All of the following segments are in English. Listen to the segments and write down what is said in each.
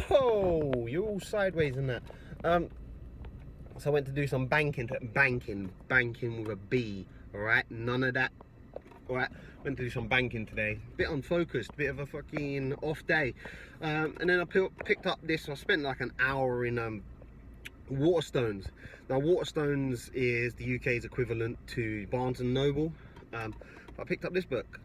Whoa, you're all sideways in that. So I went to do some banking with a B. All right, none of that. All right, went to do some banking today. Bit unfocused, bit of a fucking off day. And then I picked up this. I spent like an hour in Waterstones. Now Waterstones is the UK's equivalent to Barnes and Noble. I picked up this book,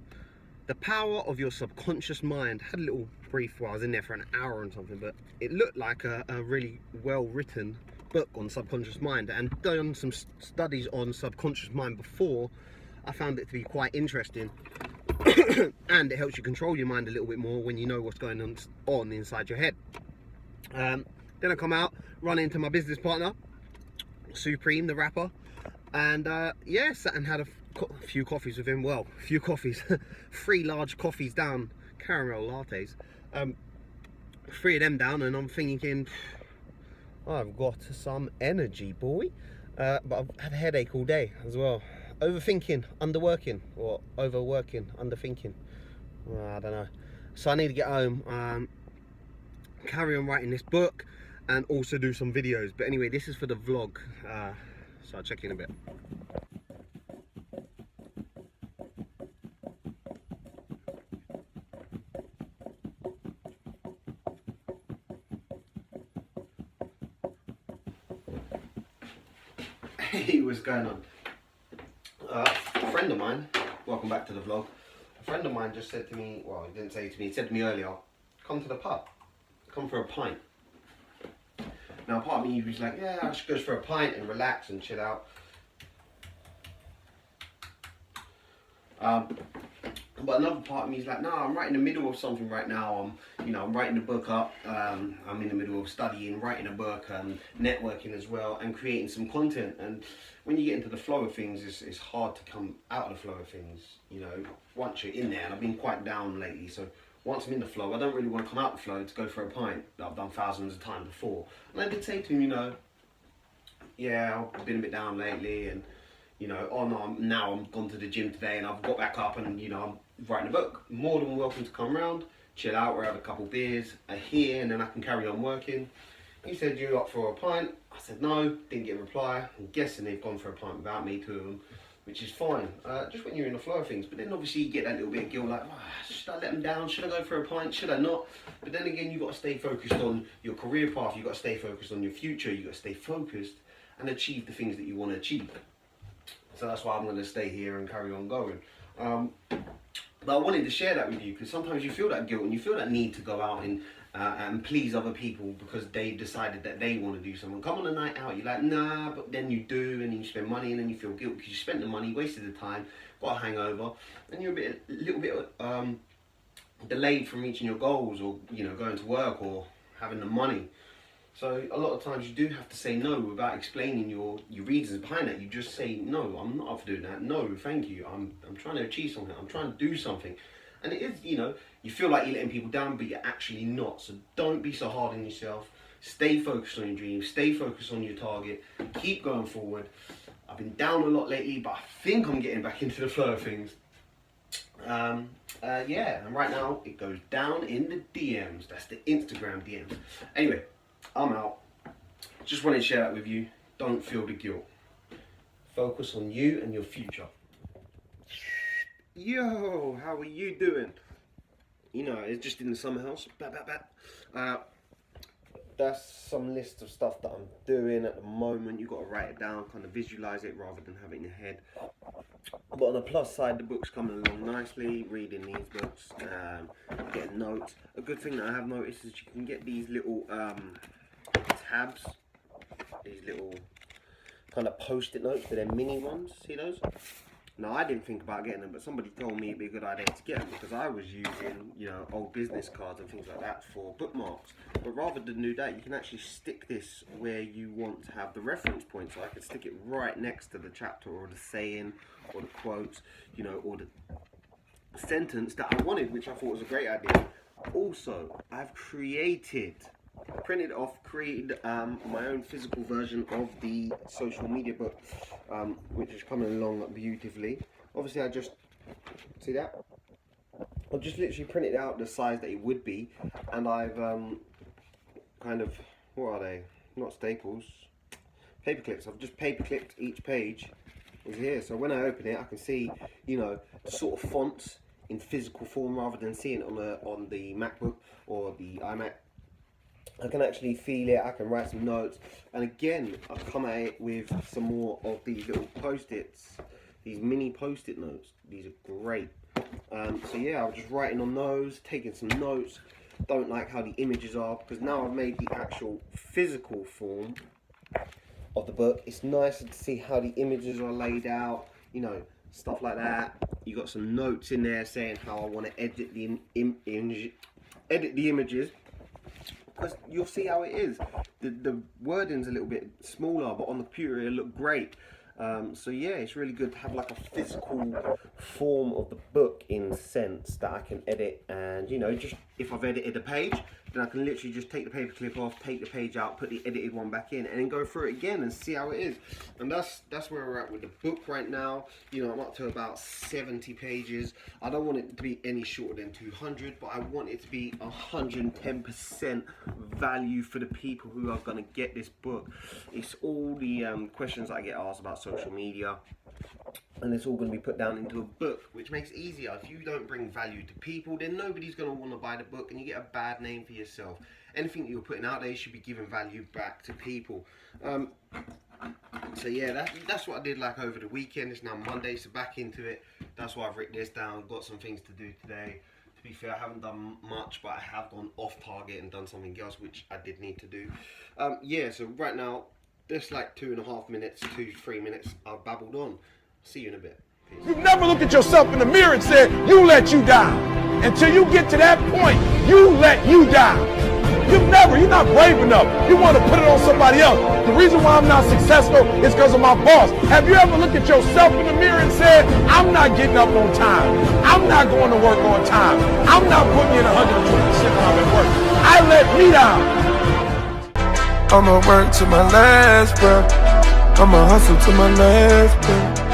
The Power of Your Subconscious Mind. Had a little brief while I was in there for an hour and something, but it looked like a really well written book on subconscious mind, and done some studies on subconscious mind before. I found it to be quite interesting. And it helps you control your mind a little bit more when you know what's going on inside your head. Then I come out, run into my business partner, Supreme, the rapper, and yeah, sat and had a few coffees with him. Well, a few coffees, 3 large coffees down, caramel lattes, 3 of them down, and I'm thinking, I've got some energy, boy. But I've had a headache all day as well. Overthinking, underworking, or overworking, underthinking. I don't know. So I need to get home, carry on writing this book, and also do some videos. But anyway, this is for the vlog. So I'll check in a bit. Hey, what's going on? A friend of mine, welcome back to the vlog. A friend of mine just said to me, well, he didn't say it to me, he said to me earlier, come to the pub, come for a pint. Now part of me was like, yeah, I should go for a pint and relax and chill out. But another part of me is like, no, I'm right in the middle of something right now. I'm writing the book up. I'm in the middle of studying, writing a book, networking as well, and creating some content. And when you get into the flow of things, it's hard to come out of the flow of things, you know, once you're in there. And I've been quite down lately, so once I'm in the flow, I don't really want to come out the flow to go for a pint that I've done thousands of times before. And I did say to him, you know, yeah, I've been a bit down lately, and you know, oh no, now I'm gone to the gym today and I've got back up and, you know, I'm writing a book. More than welcome to come around, chill out, we'll have a couple beers here, and then I can carry on working. He said, you up for a pint? I said no, didn't get a reply. I'm guessing they've gone for a pint without me, 2 of them, which is fine. Just when you're in the flow of things. But then obviously you get that little bit of guilt, like, oh, should I let them down? Should I go for a pint? Should I not? But then again, you've got to stay focused on your career path. You've got to stay focused on your future. You've got to stay focused and achieve the things that you want to achieve. So that's why I'm going to stay here and carry on going. But I wanted to share that with you because sometimes you feel that guilt and you feel that need to go out and please other people because they decided that they want to do something. Come on a night out, you're like, nah, but then you do, and then you spend money, and then you feel guilt because you spent the money, wasted the time, got a hangover, and you're a little bit delayed from reaching your goals, or, you know, going to work or having the money. So a lot of times you do have to say no without explaining your reasons behind that. You just say, no, I'm not up for doing that. No, thank you. I'm trying to achieve something. I'm trying to do something. And it is, you know, you feel like you're letting people down, but you're actually not. So don't be so hard on yourself. Stay focused on your dreams. Stay focused on your target. Keep going forward. I've been down a lot lately, but I think I'm getting back into the flow of things. Yeah, and right now it goes down in the DMs. That's the Instagram DMs. Anyway, I'm out. Just wanted to share that with you. Don't feel the guilt. Focus on you and your future. Yo, how are you doing? You know, it's just in the summer house. That's some list of stuff that I'm doing at the moment. You've got to write it down, kind of visualize it rather than have it in your head. But on the plus side, the book's coming along nicely. Reading these books, getting notes. A good thing that I have noticed is you can get these little tabs, these little kind of post-it notes, but they're mini ones. See those? Now, I didn't think about getting them, but somebody told me it'd be a good idea to get them because I was using, you know, old business cards and things like that for bookmarks. But rather than do that, you can actually stick this where you want to have the reference point. So I could stick it right next to the chapter or the saying or the quotes, you know, or the sentence that I wanted, which I thought was a great idea. Also, I've printed off, created my own physical version of the social media book, which is coming along beautifully. Obviously, I just, see that? I just literally printed out the size that it would be, and I've kind of, what are they? Not staples, paper clips. I've just paper clipped each page is here. So when I open it, I can see, you know, the sort of fonts in physical form rather than seeing it on the MacBook or the iMac. I can actually feel it, I can write some notes, and again, I've come at it with some more of these little post-its, these mini post-it notes. These are great. So yeah, I was just writing on those, taking some notes. Don't like how the images are, because now I've made the actual physical form of the book. It's nicer to see how the images are laid out, you know, stuff like that. You got some notes in there saying how I want to edit the images, because you'll see how it is. The wording's a little bit smaller, but on the computer it looked great. So yeah, it's really good to have like a physical form of the book, in the sense that I can edit, and you know, just if I've edited a page, then I can literally just take the paper clip off, take the page out, put the edited one back in, and then go through it again and see how it is. And that's where we're at with the book right now. You know, I'm up to about 70 pages. I don't want it to be any shorter than 200, but I want it to be 110% value for the people who are going to get this book. It's all the questions I get asked about social media, and it's all going to be put down into a book, which makes it easier. If you don't bring value to people, then nobody's going to want to buy the book, and you get a bad name for yourself. Anything that you're putting out there should be giving value back to people. So yeah, that's what I did like over the weekend. It's now Monday, so back into it. That's why I've written this down. Got some things to do today. To be fair, I haven't done much, but I have gone off target and done something else which I did need to do. Yeah, so right now, just like 2.5 minutes, 2-3 minutes, I've babbled on. See you in a bit. Peace. You never look at yourself in the mirror and say, you let you down. Until you get to that point, you let you down. You're not brave enough. You want to put it on somebody else. The reason why I'm not successful is because of my boss. Have you ever looked at yourself in the mirror and said, I'm not getting up on time. I'm not going to work on time. I'm not putting in 120% when I'm at work. I let me down. I'ma work to my last breath. I'ma hustle to my last breath.